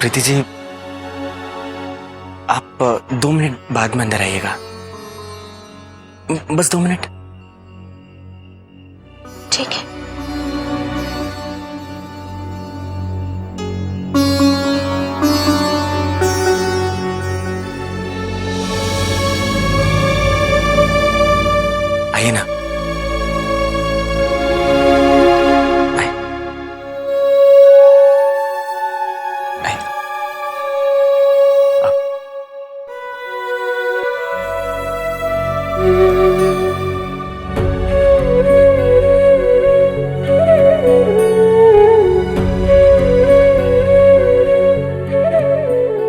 प्रीति जी, आप 2 मिनट बाद में अंदर आइएगा। बस 2 मिनट। ठीक है। आइए ना। आइए। आइए।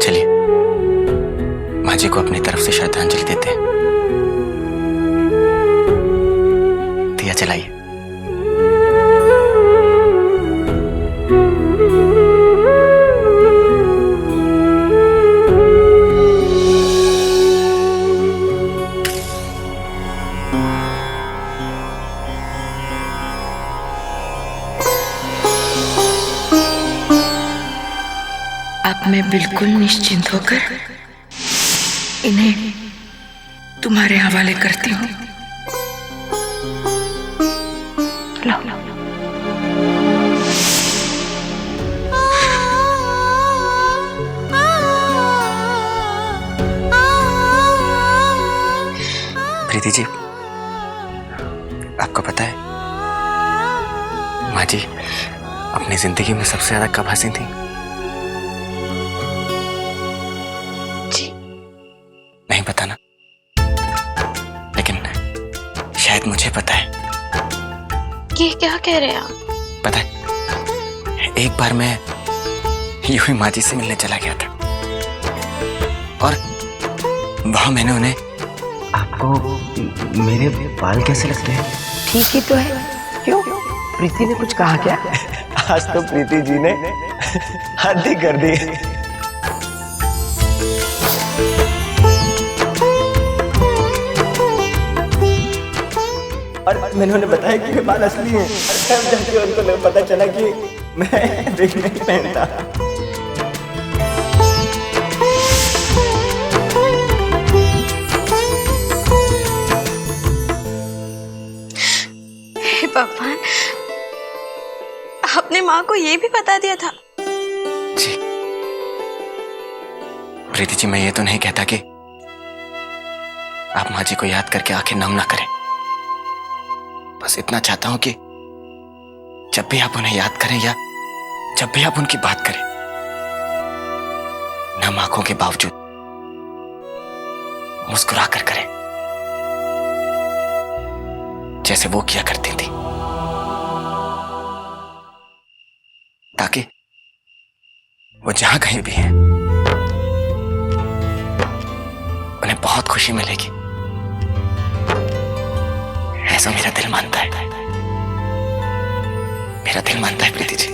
चलिए, माँ जी को अपनी तरफ से श्रद्धांजलि देते हैं। दिया जलाइए। अब मैं बिल्कुल निश्चिंत होकर इन्हें तुम्हारे हवाले करती हूँ। लो। प्रीति जी, आपको पता है माँ जी अपनी जिंदगी में सबसे ज्यादा कब हंसी थी? जी। नहीं पता ना, लेकिन शायद मुझे पता है। ये क्या कह रहे हैं आप? पता है, एक बार मैं यूं ही माँ जी से मिलने चला गया था और वहां मैंने उन्हें, आपको मेरे बाल कैसे लगते हैं? ठीक ही तो है। क्यों, प्रीति ने कुछ कहा क्या? आज तो प्रीति जी ने हद ही कर दी। और मैंने उन्हें बताया कि ये बाल असली हैं। और तब जाके उनको पता चला कि मैं विग नहीं पहनता। हे भगवान, आपने माँ को ये भी बता दिया था? जी प्रीति जी, मैं ये तो नहीं कहता कि आप माँ जी को याद करके आंखें नम ना करें। बस इतना चाहता हूं कि जब भी आप उन्हें याद करें या जब भी आप उनकी बात करें, नम आंखों के बावजूद मुस्कुरा कर करें, जैसे वो किया करती थी, ताकि वो जहां कहीं भी हैं उन्हें बहुत खुशी मिलेगी। ऐसा मेरा दिल मानता है। मेरा दिल मानता है प्रीति जी।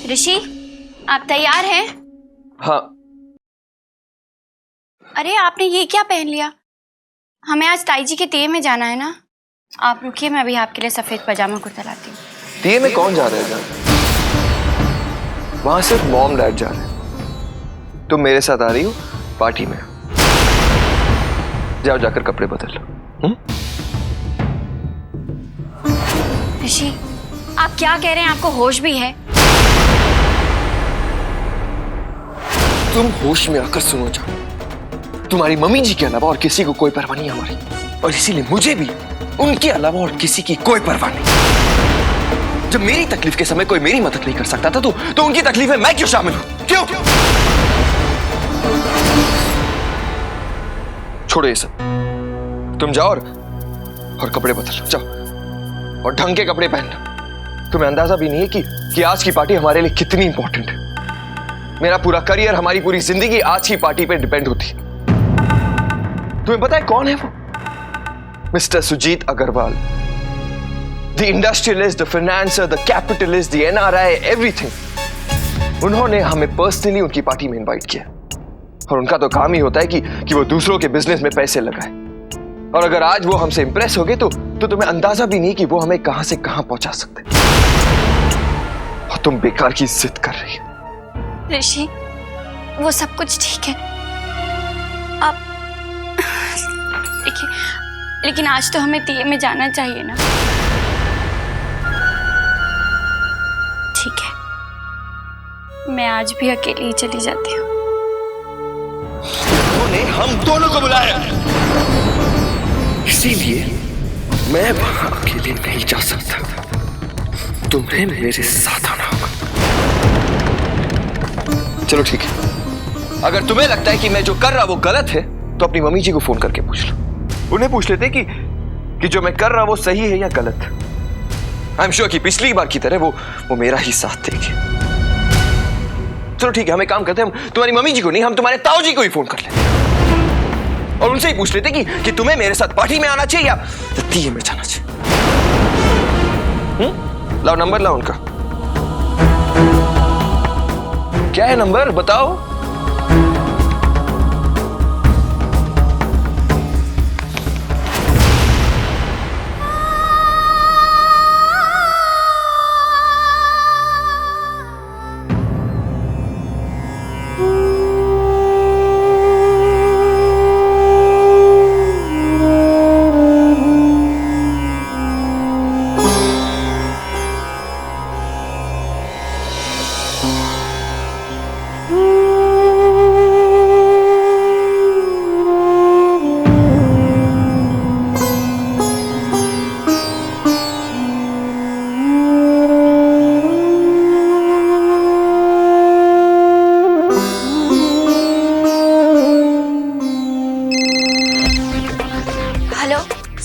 ऋषि, आप तैयार हैं? हाँ। अरे आपने ये क्या पहन लिया? हमें आज ताई जी के तेय में जाना है ना। आप रुकिए, मैं अभी आपके लिए सफेद पजामा कुर्ता लाती हूँ। तेय में कौन जा रहा है जान? वहां सिर्फ मॉम डैड जा रहे हैं। तुम मेरे साथ आ रही हो पार्टी में। जाओ जाकर कपड़े बदल लो। ऋषि, आप क्या कह रहे हैं? आपको होश भी है? तुम होश में आकर सुनो जाओ। तुम्हारी मम्मी जी के अलावा और किसी को कोई परवाह नहीं हमारी, और इसीलिए मुझे भी उनके अलावा और किसी की कोई परवाह नहीं। जब मेरी तकलीफ के समय कोई मेरी मदद नहीं कर सकता था तो उनकी तकलीफ में मैं क्यों शामिल हूं? क्यों? छोड़ो ये सब। तुम जाओ और कपड़े बदलो। जाओ और ढंग के कपड़े पहनना। तुम्हें अंदाजा भी नहीं है कि आज की पार्टी हमारे लिए कितनी इंपॉर्टेंट है। मेरा पूरा करियर, हमारी पूरी जिंदगी आज की पार्टी पे डिपेंड होती है। तुम्हें पता है कौन है वो? Mister Sujit Agarwal, the industrialist, the financier, the capitalist, the NRI, everything. उन्होंने हमें पर्सनली उनकी पार्टी में इनवाइट किया, और उनका तो काम ही होता है कि वो दूसरों के बिजनेस में पैसे लगाए। और अगर आज वो हमसे इंप्रेस हो गए तो तुम्हें अंदाजा भी नहीं कि वो हमें कहां से कहां पहुंचा सकते। और तुम बेकार की जिद कर रही हो। ऋषि, वो सब कुछ ठीक है, आप देखिए, लेकिन आज तो हमें तेय में जाना चाहिए ना। ठीक है, मैं आज भी अकेली ही चली जाती हूँ। उन्होंने हम दोनों को बुलाया, इसीलिए मैं वहां अकेले नहीं जा सकता। तुम्हें मेरे साथ आना होगा। चलो ठीक है, अगर तुम्हें लगता है कि मैं जो कर रहा वो गलत है तो अपनी मम्मी जी को फोन करके पूछ लो। उन्हें पूछ लेते कि जो मैं कर रहा वो सही है या गलत। आई एम श्योर कि पिछली बार की तरह वो मेरा ही साथ देंगे। चलो ठीक है, हम एक काम करते हैं, हम तुम्हारी मम्मी जी को नहीं, हम तुम्हारे ताऊ जी को ही फोन कर लेते और उनसे ही पूछ लेते कि तुम्हें मेरे साथ पार्टी में आना चाहिए या तीये में जाना चाहिए। लाओ नंबर, लाओ उनका। क्या है नंबर, बताओ।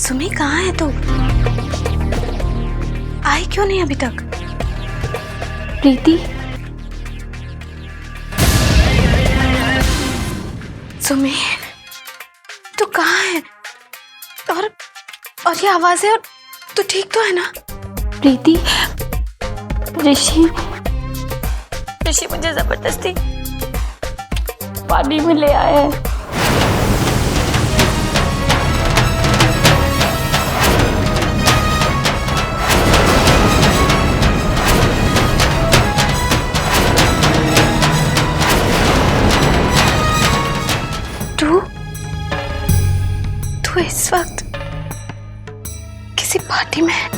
सुमी, कहाँ है तू? आई क्यों नहीं अभी तक? प्रीति, सुमी, तू कहाँ है? और ये आवाजें, और तू ठीक तो है ना? प्रीति, ऋषि मुझे जबरदस्ती पार्टी में ले आया है। तू इस वक्त किसी पार्टी में है?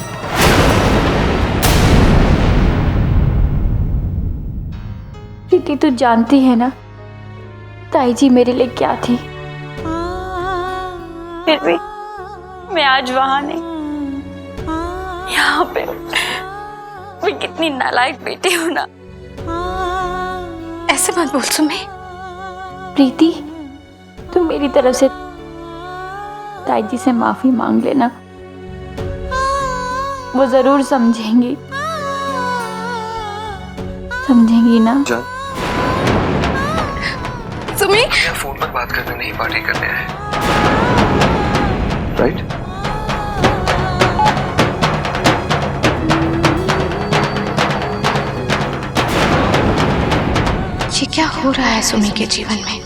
प्रीति, तू जानती है ना ताई जी मेरे लिए क्या थी। फिर भी मैं आज वहां नहीं, यहाँ पे मैं कितनी नालायक बेटी हूं ना। ऐसे मत बोल सुमी। प्रीति, तू मेरी तरफ से ताई जी से माफी मांग लेना, वो जरूर समझेंगी ना। जान, सुमी, फोन पर बात करने नहीं, पार्टी करने आए, राइट? क्या हो रहा है सुमी के जीवन में?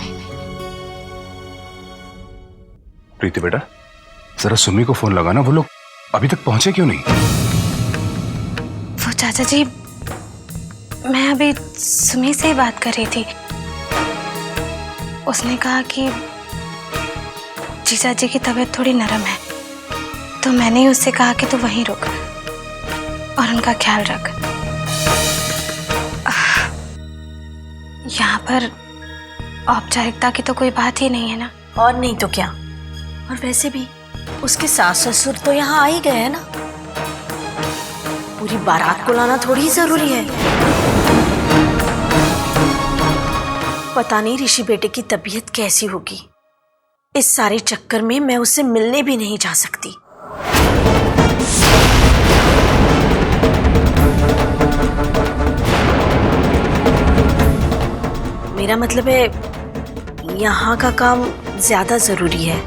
प्रीति बेटा, जरा सुमी को फोन लगाना, वो लोग अभी तक पहुंचे क्यों नहीं? वो चाचा जी, मैं अभी सुमी से ही बात कर रही थी। उसने कहा कि जीजा जी की तबीयत थोड़ी नरम है, तो मैंने ही उससे कहा कि तू वहीं रुक और उनका ख्याल रख। यहाँ पर औपचारिकता की तो कोई बात ही नहीं है ना। और नहीं तो क्या। और वैसे भी उसके सास ससुर तो यहाँ आ ही गए हैं ना, पूरी बारात को लाना थोड़ी जरूरी है। पता नहीं ऋषि बेटे की तबीयत कैसी होगी। इस सारे चक्कर में मैं उससे मिलने भी नहीं जा सकती। मेरा मतलब है यहाँ का काम ज्यादा जरूरी है,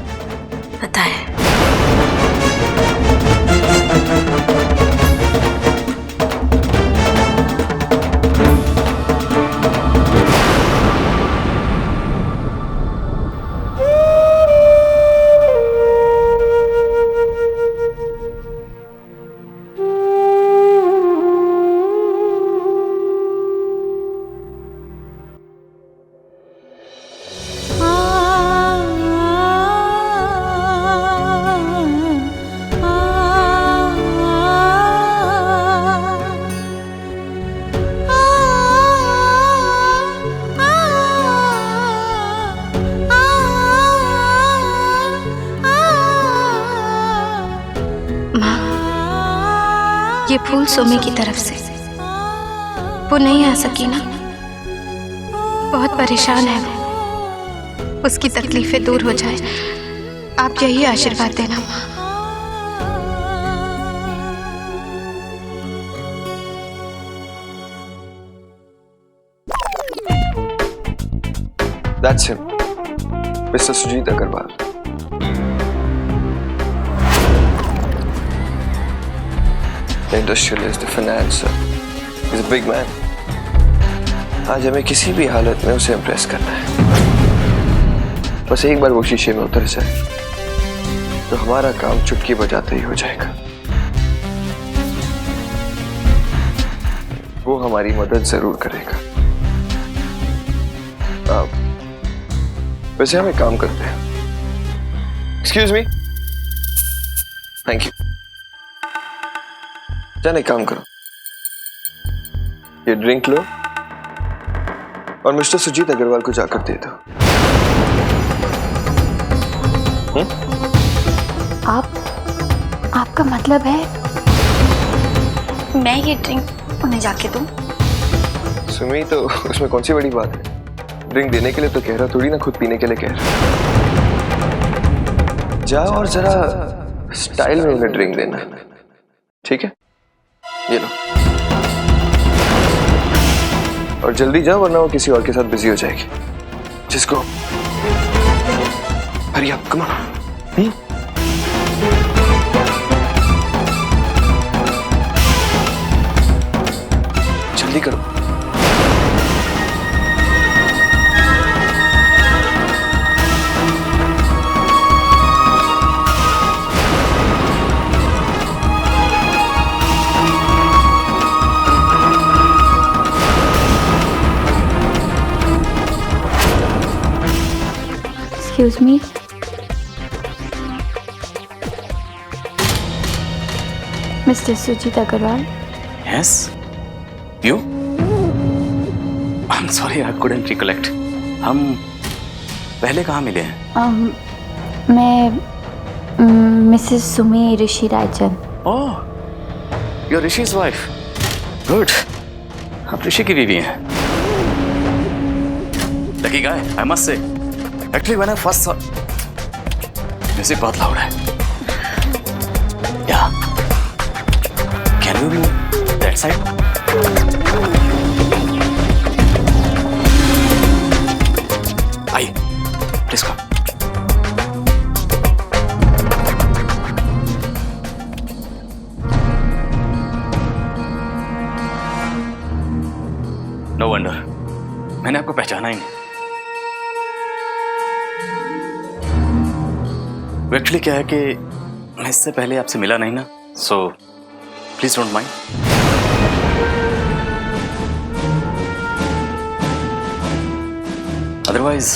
पता है। ये फूल सुमी की तरफ से, वो नहीं आ सकी ना, बहुत परेशान है वो, उसकी तकलीफें दूर हो जाए, आप यही आशीर्वाद देना माँ। That's him, Mr. Sujit Agarwal. The industrialist, the financer. He's a big man. आज हमें किसी भी हालत में उसे इम्प्रेस करना है। बस एक बार वो शीशे में उतर जाए तो हमारा काम चुटकी बजाते ही हो जाएगा। वो हमारी मदद जरूर करेगा। वैसे हम एक काम करते हैं। Excuse me. Thank you. जाने एक काम करो, ये ड्रिंक लो और मिस्टर सुजीत अग्रवाल को जाकर दे दो। आपका मतलब है मैं ये ड्रिंक उन्हें जाके दूं? सुमी, तो उसमें कौन सी बड़ी बात है? ड्रिंक देने के लिए तो कह रहा, थोड़ी ना खुद पीने के लिए कह रहा। जाओ और जरा स्टाइल में उन्हें ड्रिंक देना, ठीक है? ये लो और जल्दी जाओ वरना वो किसी और के साथ बिजी हो जाएगी। जिसको हरी अप, कम ऑन। जल्दी करो। Excuse me. Mr. Sujit Agarwal. Yes? You? I'm sorry, I couldn't recollect. हम पहले कहाँ मिले हैं? मैं Mrs Sumi Rishi Raichand. Oh, you're Rishi's wife. Good. आप ऋषि की बीवी हैं। Lucky guy, I must say. Actually, when I first saw, music बहुत loud है। Yeah. Can you move that side? आइए, please come. No wonder. मैंने आपको पहचाना ही नहीं। एक्चुअली क्या है कि मैं इससे पहले आपसे मिला नहीं ना, so please don't mind. Otherwise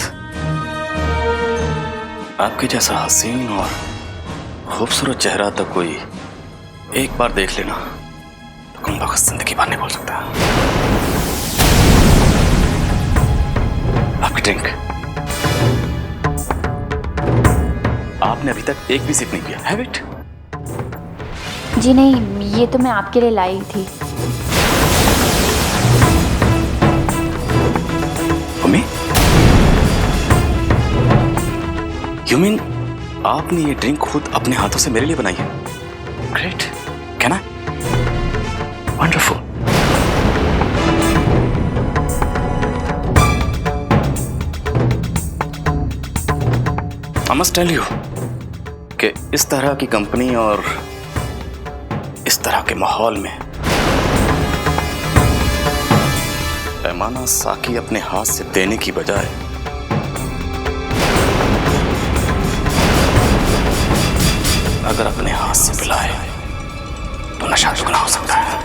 आपके जैसा हसीन और खूबसूरत चेहरा तो कोई एक बार देख लेना तो कम वक्त जिंदगी भर नहीं भूल सकता। आपकी ड्रिंक आपने अभी तक एक भी सिप नहीं किया, हैव इट? जी नहीं, ये तो मैं आपके लिए लाई थी। मम्मी, यू मीन आपने ये ड्रिंक खुद अपने हाथों से मेरे लिए बनाई है? Great, can I? Wonderful. I must tell you कि इस तरह की कंपनी और इस तरह के माहौल में पैमाना साकी अपने हाथ से देने की बजाय अगर अपने हाथ से पिलाए तो नशा दुगना हो सकता है।